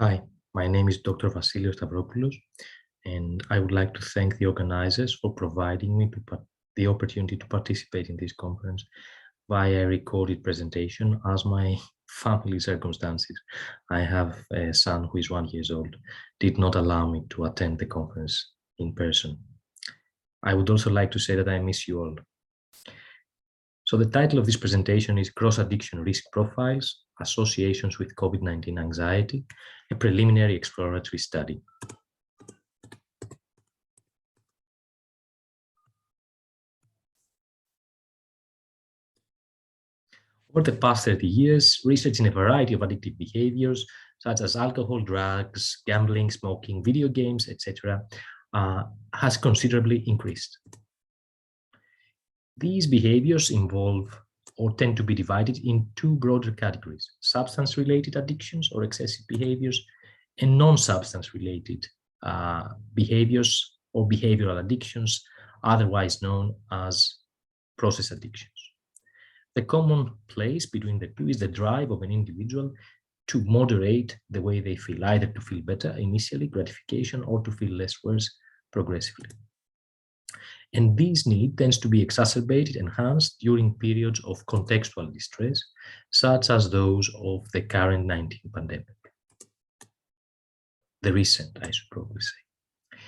Hi, my name is Dr. Vasileios Stavropoulos, and I would like to thank the organizers for providing me the opportunity to participate in this conference via a recorded presentation as my family circumstances. I have a son who is 1 year old, did not allow me to attend the conference in person. I would also like to say that I miss you all. So the title of this presentation is Cross-Addiction Risk Profiles, Associations with COVID-19 Anxiety, a preliminary exploratory study. Over the past 30 years, research in a variety of addictive behaviors, such as alcohol, drugs, gambling, smoking, video games, etc., has considerably increased. These behaviors involve or tend to be divided in two broader categories: substance-related addictions or excessive behaviors, and non-substance-related behaviors or behavioral addictions, otherwise known as process addictions. The common place between the two is the drive of an individual to moderate the way they feel, either to feel better initially, gratification, or to feel less worse progressively. And this need tends to be exacerbated, enhanced during periods of contextual distress, such as those of the current 19 pandemic. The recent, I should probably say.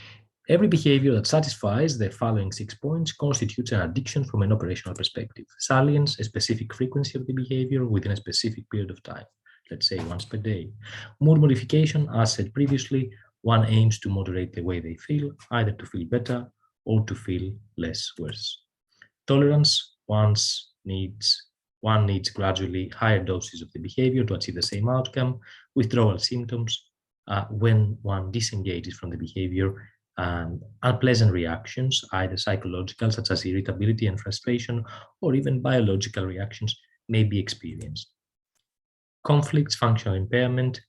Every behavior that satisfies the following 6 points constitutes an addiction from an operational perspective. Salience, a specific frequency of the behavior within a specific period of time, let's say once per day. Mood modification, as said previously, one aims to moderate the way they feel, either to feel better or to feel less worse. Tolerance, one needs gradually higher doses of the behavior to achieve the same outcome. Withdrawal symptoms, when one disengages from the behavior, unpleasant reactions, either psychological, such as irritability and frustration, or even biological reactions, may be experienced. Conflicts, functional impairment,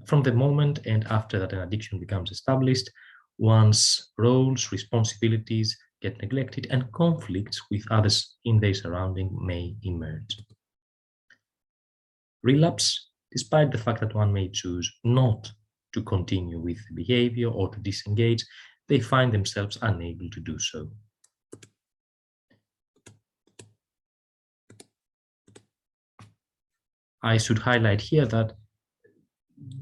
from the moment and after that an addiction becomes established, one's roles, responsibilities get neglected, and conflicts with others in their surrounding may emerge. Relapse, despite the fact that one may choose not to continue with the behavior or to disengage, they find themselves unable to do so. I should highlight here that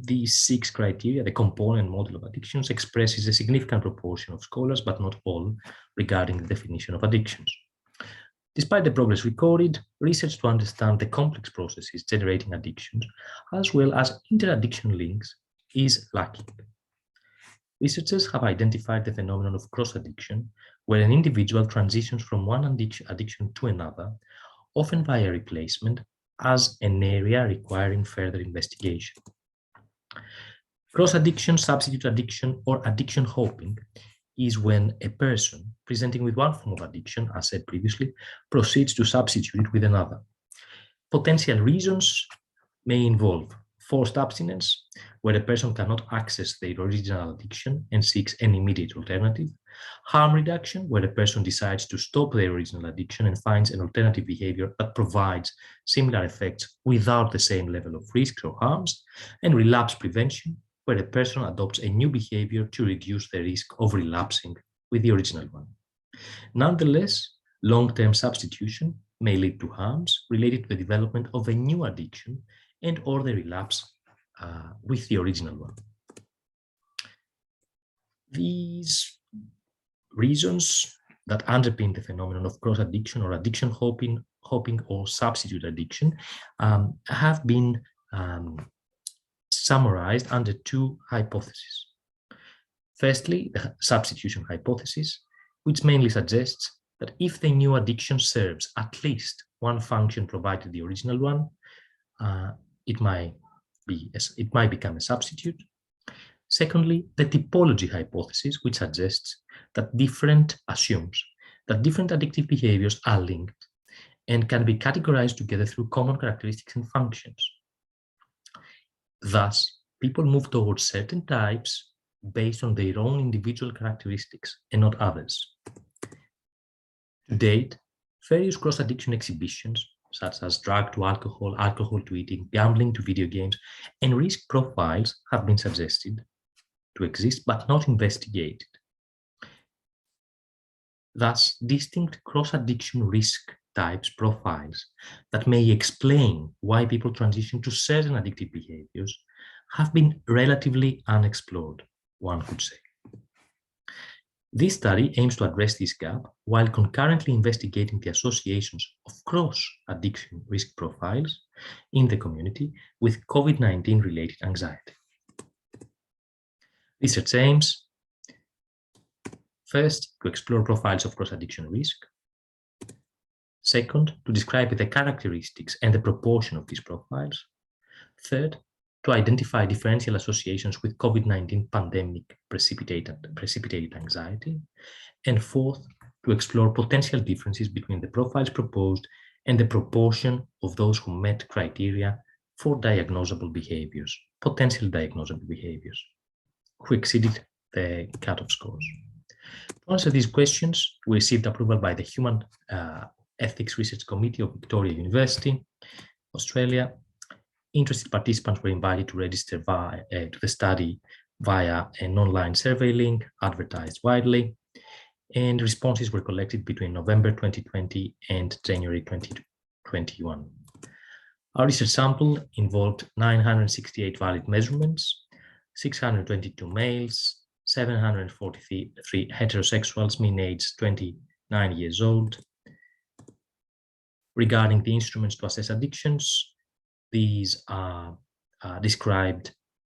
these 6 criteria, the component model of addictions, expresses a significant proportion of scholars, but not all, regarding the definition of addictions. Despite the progress recorded, research to understand the complex processes generating addictions, as well as inter-addiction links, is lacking. Researchers have identified the phenomenon of cross-addiction, where an individual transitions from one addiction to another, often via replacement, as an area requiring further investigation. Cross-addiction, substitute addiction, or addiction hopping is when a person presenting with one form of addiction, as said previously, proceeds to substitute it with another. Potential reasons may involve forced abstinence, where a person cannot access their original addiction and seeks an immediate alternative. Harm reduction, where a person decides to stop their original addiction and finds an alternative behavior that provides similar effects without the same level of risks or harms. And relapse prevention, where a person adopts a new behavior to reduce the risk of relapsing with the original one. Nonetheless, long-term substitution may lead to harms related to the development of a new addiction and or the relapse with the original one. These reasons that underpin the phenomenon of cross-addiction or addiction hopping or substitute addiction have been summarized under 2 hypotheses. Firstly, the substitution hypothesis, which mainly suggests that if the new addiction serves at least one function provided the original one, it might become a substitute. Secondly, the typology hypothesis, which assumes that different addictive behaviors are linked and can be categorized together through common characteristics and functions. Thus, people move towards certain types based on their own individual characteristics and not others. To date, various cross-addiction exhibitions such as drug to alcohol, alcohol to eating, gambling to video games, and risk profiles have been suggested to exist but not investigated. Thus, distinct cross-addiction risk types profiles that may explain why people transition to certain addictive behaviors have been relatively unexplored, one could say. This study aims to address this gap while concurrently investigating the associations of cross-addiction risk profiles in the community with COVID-19 related anxiety. Research aims, first, to explore profiles of cross-addiction risk. Second, to describe the characteristics and the proportion of these profiles. Third, to identify differential associations with COVID-19 pandemic precipitated anxiety. And fourth, to explore potential differences between the profiles proposed and the proportion of those who met criteria for diagnosable behaviors, potential diagnosable behaviors, who exceeded the cutoff scores. To answer these questions, we received approval by the Human Ethics Research Committee of Victoria University, Australia. Interested participants were invited to register to the study via an online survey link advertised widely, and responses were collected between November 2020 and January 2021. Our research sample involved 968 valid measurements, 622 males, 743 heterosexuals, mean age 29 years old. Regarding the instruments to assess addictions, these are described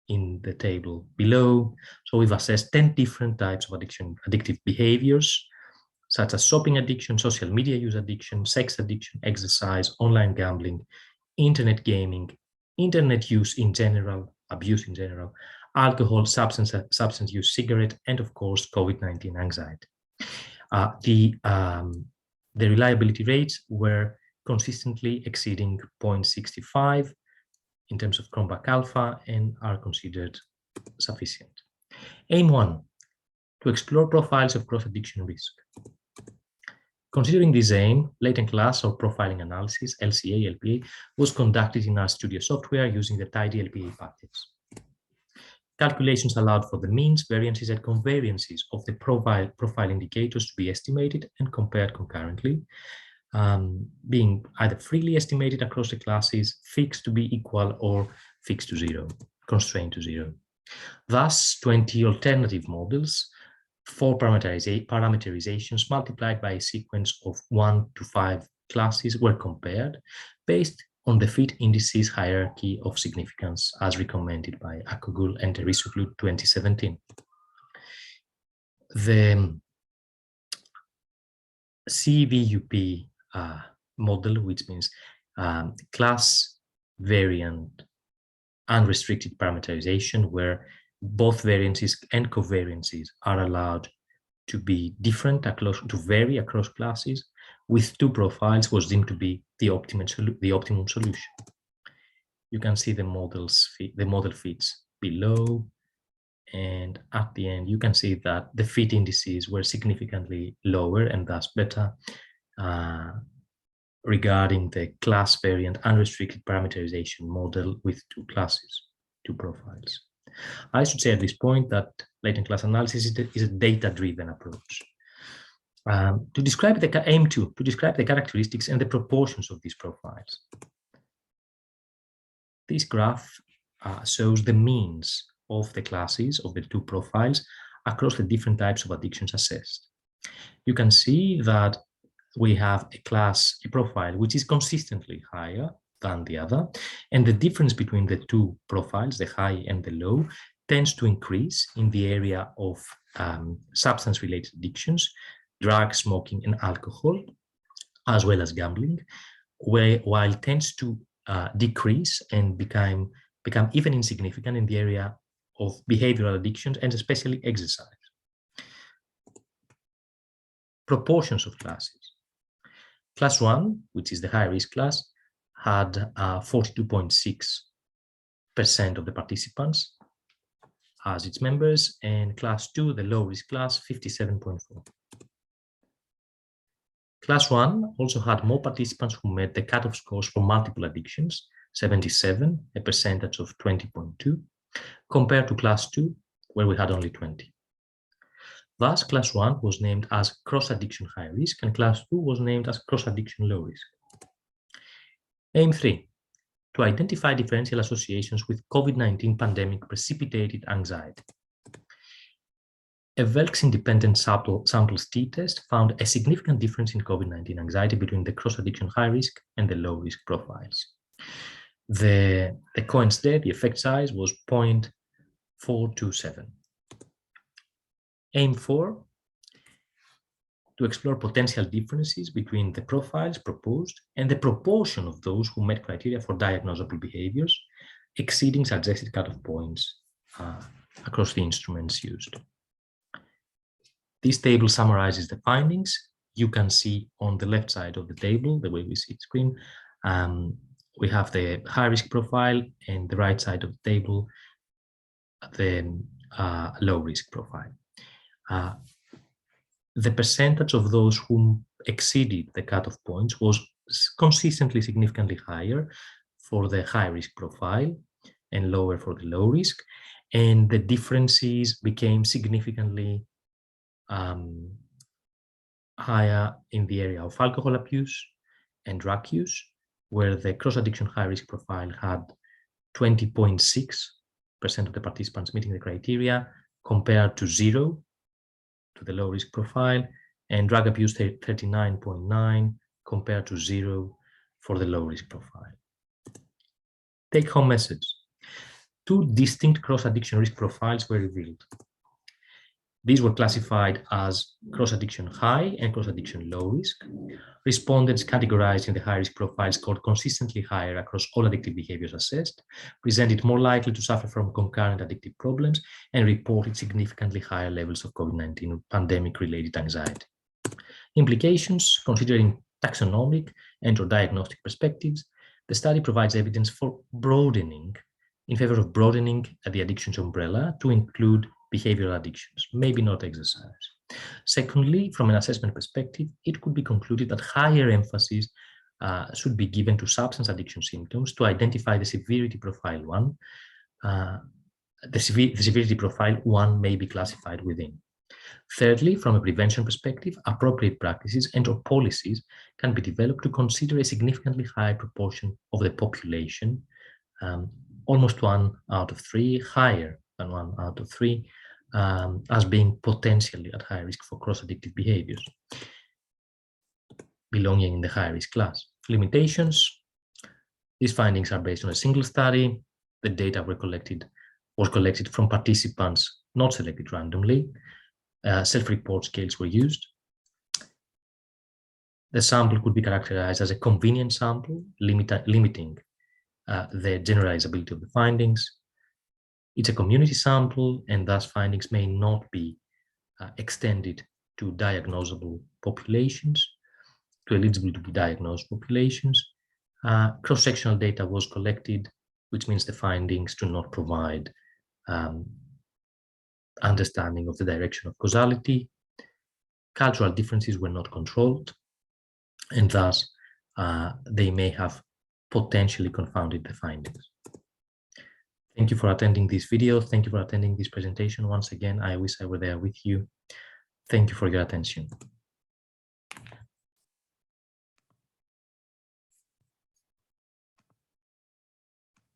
in the table below. So we've assessed 10 different types of addictive behaviors, such as shopping addiction, social media use addiction, sex addiction, exercise, online gambling, internet gaming, internet use in general, abuse in general, alcohol, substance use, cigarette, and of course, COVID-19 anxiety. The reliability rates were consistently exceeding 0.65 in terms of Cronbach alpha and are considered sufficient. Aim 1, to explore profiles of cross-addiction risk. Considering this aim, latent class or profiling analysis, LCA, LPA, was conducted in our studio software using the tidy LPA package. Calculations allowed for the means, variances, and covariances of the profile indicators to be estimated and compared concurrently, being either freely estimated across the classes, fixed to be equal, or fixed to 0, constrained to 0. Thus, 20 alternative models, 4 parameterizations multiplied by a sequence of 1 to 5 classes were compared based on the fit indices hierarchy of significance as recommended by Akogul and Terisoglu 2017. The CVUP model, which means class variant unrestricted parameterization, where both variances and covariances are allowed to be different, to vary across classes, with 2 profiles, was deemed to be the optimum solution. You can see the model fits below, and at the end you can see that the fit indices were significantly lower and thus better regarding the class variant unrestricted parameterization model with 2 classes, 2 profiles. I should say at this point that latent class analysis is a data-driven approach. To describe the characteristics and the proportions of these profiles. This graph shows the means of the classes of the 2 profiles across the different types of addictions assessed. You can see that we have a profile which is consistently higher than the other, and the difference between the 2 profiles, the high and the low, tends to increase in the area of substance-related addictions, drugs, smoking, and alcohol, as well as gambling, while it tends to decrease and become even insignificant in the area of behavioral addictions and especially exercise. Proportions of classes. Class 1, which is the high-risk class, had 42.6% of the participants as its members, and class 2, the low-risk class, 57.4%. Class 1 also had more participants who met the cutoff scores for multiple addictions, 77, a percentage of 20.2, compared to Class 2, where we had only 20. Thus, Class 1 was named as Cross-Addiction High Risk, and Class 2 was named as Cross-Addiction Low Risk. Aim 3. To identify differential associations with COVID-19 pandemic precipitated anxiety. A Velks-independent samples t-test found a significant difference in COVID-19 anxiety between the cross-addiction high risk and the low risk profiles. The Cohen's d, the effect size, was 0.427. Aim 4, to explore potential differences between the profiles proposed and the proportion of those who met criteria for diagnosable behaviors exceeding suggested cutoff points across the instruments used. This table summarizes the findings. You can see on the left side of the table, the way we see it screen, we have the high-risk profile, and the right side of the table, the low-risk profile. The percentage of those who exceeded the cutoff points was consistently significantly higher for the high-risk profile and lower for the low-risk, and the differences became significantly higher in the area of alcohol abuse and drug use, where the cross-addiction high-risk profile had 20.6% of the participants meeting the criteria, compared to 0 to the low-risk profile, and drug abuse 39.9 compared to 0 for the low-risk profile. Take-home message. 2 distinct cross-addiction risk profiles were revealed. These were classified as cross-addiction high and cross-addiction low risk. Respondents categorized in the high-risk profile scored consistently higher across all addictive behaviors assessed, presented more likely to suffer from concurrent addictive problems, and reported significantly higher levels of COVID-19 pandemic-related anxiety. Implications: considering taxonomic and/or diagnostic perspectives, the study provides evidence for broadening, in favor of broadening the addictions umbrella to include behavioral addictions, maybe not exercise. Secondly, from an assessment perspective, it could be concluded that higher emphasis should be given to substance addiction symptoms to identify the severity profile 1. The severity profile 1 may be classified within. Thirdly, from a prevention perspective, appropriate practices and/or policies can be developed to consider a significantly higher proportion of the population, almost 1 out of 3, higher than 1 out of 3, as being potentially at high risk for cross-addictive behaviors, belonging in the high-risk class. Limitations: these findings are based on a single study. The data was collected from participants not selected randomly. Self-report scales were used. The sample could be characterized as a convenient sample, limiting the generalizability of the findings. It's a community sample, and thus findings may not be extended to diagnosable populations, to eligible to be diagnosed populations. Cross-sectional data was collected, which means the findings do not provide understanding of the direction of causality. Cultural differences were not controlled, and thus they may have potentially confounded the findings. Thank you for attending this video. Thank you for attending this presentation. Once again, I wish I were there with you. Thank you for your attention.